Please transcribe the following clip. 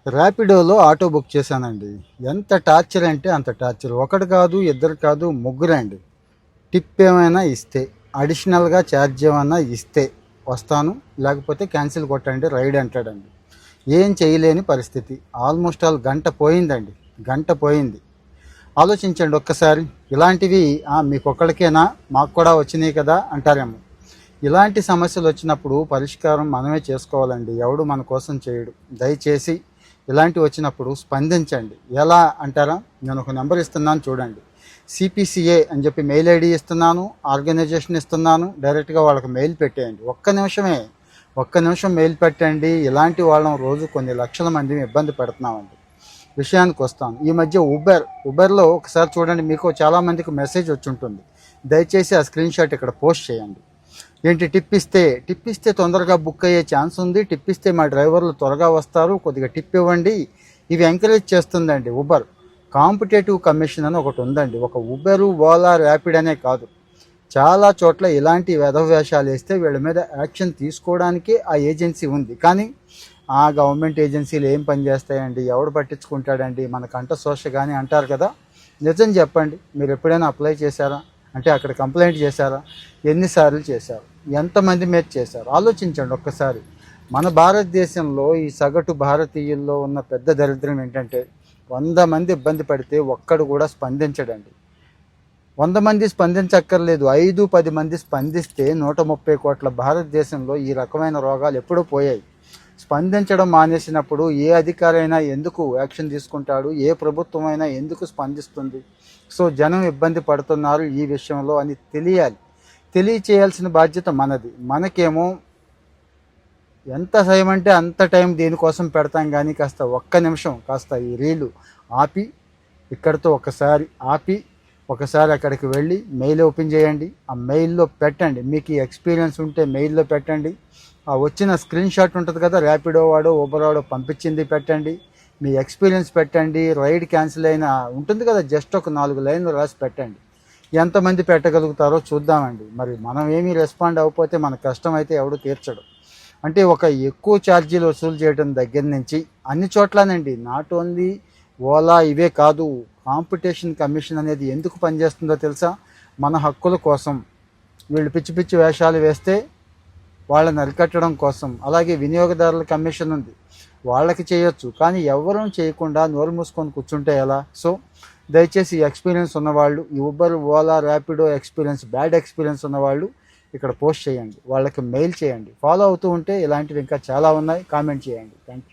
ర్యాపిడోలో auto book చేశానండి. ఎంత torture అంటే అంత టార్చర్. ఒకటి కాదు, ఇద్దరు కాదు, ముగ్గురండి. టిప్ ఏమైనా ఇస్తే, అడిషనల్గా ఛార్జ్ ఏమైనా ఇస్తే వస్తాను, లేకపోతే క్యాన్సిల్ కొట్టండి రైడ్ అంటాడండి. ఏం చేయలేని పరిస్థితి. ఆల్మోస్ట్ ఆల్ గంట పోయిందండి. గంట పోయింది. ఆలోచించండి ఒక్కసారి. ఇలాంటివి మీకు ఒక్కడికేనా, మాకు కూడా వచ్చినాయి కదా అంటారేమో. ఇలాంటి సమస్యలు వచ్చినప్పుడు పరిష్కారం మనమే చేసుకోవాలండి. ఎవడు మన కోసం చేయడు. దయచేసి ఇలాంటివి వచ్చినప్పుడు స్పందించండి. ఎలా అంటారా? నేను ఒక నెంబర్ ఇస్తున్నాను చూడండి. సిపిసిఏ అని చెప్పి మెయిల్ ఐడి ఇస్తున్నాను, ఆర్గనైజేషన్ ఇస్తున్నాను. డైరెక్ట్గా వాళ్ళకి మెయిల్ పెట్టేయండి. ఒక్క నిమిషం మెయిల్ పెట్టండి. ఇలాంటి వాళ్ళం రోజు కొన్ని లక్షల మందిని ఇబ్బంది పెడుతున్నామండి. విషయానికి వస్తాను. ఈ మధ్య ఉబర్లో ఒకసారి చూడండి, మీకు చాలామందికి మెసేజ్ వచ్చి ఉంటుంది. దయచేసి ఆ స్క్రీన్ షాట్ ఇక్కడ పోస్ట్ చేయండి. ఏంటి, టిప్ ఇస్తే తొందరగా బుక్ అయ్యే ఛాన్స్ ఉంది, టిప్ ఇస్తే మా డ్రైవర్లు త్వరగా వస్తారు, కొద్దిగా టిప్ ఇవ్వండి. ఇవి ఎంకరేజ్ చేస్తుందండి ఉబర్. కాంపిటేటివ్ కమిషన్ అని ఒకటి ఉందండి. ఒక ఉబెరు, ఓలా, ర్యాపిడ్ అనే కాదు, చాలా చోట్ల ఇలాంటి వేషాలు వేస్తే వీళ్ళ మీద యాక్షన్ తీసుకోవడానికి ఆ ఏజెన్సీ ఉంది. కానీ ఆ గవర్నమెంట్ ఏజెన్సీలు ఏం పని చేస్తాయండి? ఎవడు పట్టించుకుంటాడండి? మన కంట శోష కానీ అంటారు కదా. నిజం చెప్పండి, మీరు ఎప్పుడైనా అప్లై చేశారా? అంటే అక్కడ కంప్లైంట్ చేశారా? ఎన్నిసార్లు చేశారు? ఎంతమంది మీద చేశారు? ఆలోచించండి ఒక్కసారి. మన భారతదేశంలో ఈ సగటు భారతీయుల్లో ఉన్న పెద్ద దరిద్రం ఏంటంటే, 100 మంది ఇబ్బంది పడితే ఒక్కడు కూడా స్పందించడండి. 100 మంది స్పందించక్కర్లేదు, 5-10 మంది స్పందిస్తే 130 కోట్ల భారతదేశంలో ఈ రకమైన రోగాలు ఎప్పుడూ పోయాయి. స్పందించడం మానేసినప్పుడు ఏ అధికారి అయినా ఎందుకు యాక్షన్ తీసుకుంటాడు? ఏ ప్రభుత్వం అయినా ఎందుకు స్పందిస్తుంది? సో జనం ఇబ్బంది పడుతున్నారు ఈ విషయంలో అని తెలియచేయాల్సిన బాధ్యత మనది. మనకేమో ఎంత టైం అంటే అంత టైం దీనికోసం పెడతాం. కానీ ఒక్క నిమిషం ఈ రీలు ఆపి, ఇక్కడితో ఒకసారి అక్కడికి వెళ్ళి మెయిల్ ఓపెన్ చేయండి. ఆ మెయిల్లో పెట్టండి. మీకు ఈ ఎక్స్పీరియన్స్ ఉంటే మెయిల్లో పెట్టండి. ఆ వచ్చిన స్క్రీన్ షాట్ ఉంటుంది కదా, ర్యాపిడో వాడో ఊబర్ వాడో పంపించింది పెట్టండి. మీ ఎక్స్పీరియన్స్ పెట్టండి. రైడ్ క్యాన్సిల్ అయినా ఉంటుంది కదా, జస్ట్ ఒక 4 లైన్లు రాసి పెట్టండి. ఎంతమంది పెట్టగలుగుతారో చూద్దామండి. మరి మనం ఏమీ రెస్పాండ్ అవ్వకపోతే మన కష్టం అయితే ఎవడు తీర్చడు. అంటే ఒక ఎక్కువ ఛార్జీలు వసూలు చేయడం దగ్గర నుంచి అన్ని చోట్లనండి, నాట్ ఓన్లీ ఓలా ఇవే కాదు, కాంపిటీషన్ కమిషన్ అనేది ఎందుకు పనిచేస్తుందో తెలుసా? మన హక్కుల కోసం. వీళ్ళు పిచ్చి వేషాలు వేస్తే వాళ్ళని అరికట్టడం కోసం. అలాగే వినియోగదారుల కమిషన్ ఉంది, వాళ్ళకి చేయొచ్చు. కానీ ఎవరూ చేయకుండా నోరు మూసుకొని కూర్చుంటే ఎలా? సో దయచేసి ఈ ఎక్స్పీరియన్స్ ఉన్నవాళ్ళు, ఈ Uber, Ola, Rapido bad experience ఉన్నవాళ్ళు ఇక్కడ పోస్ట్ చేయండి, వాళ్ళకి మెయిల్ చేయండి. ఫాలో అవుతూ ఉంటే ఇలాంటివి ఇంకా చాలా ఉన్నాయి. కామెంట్ చేయండి. Thank you.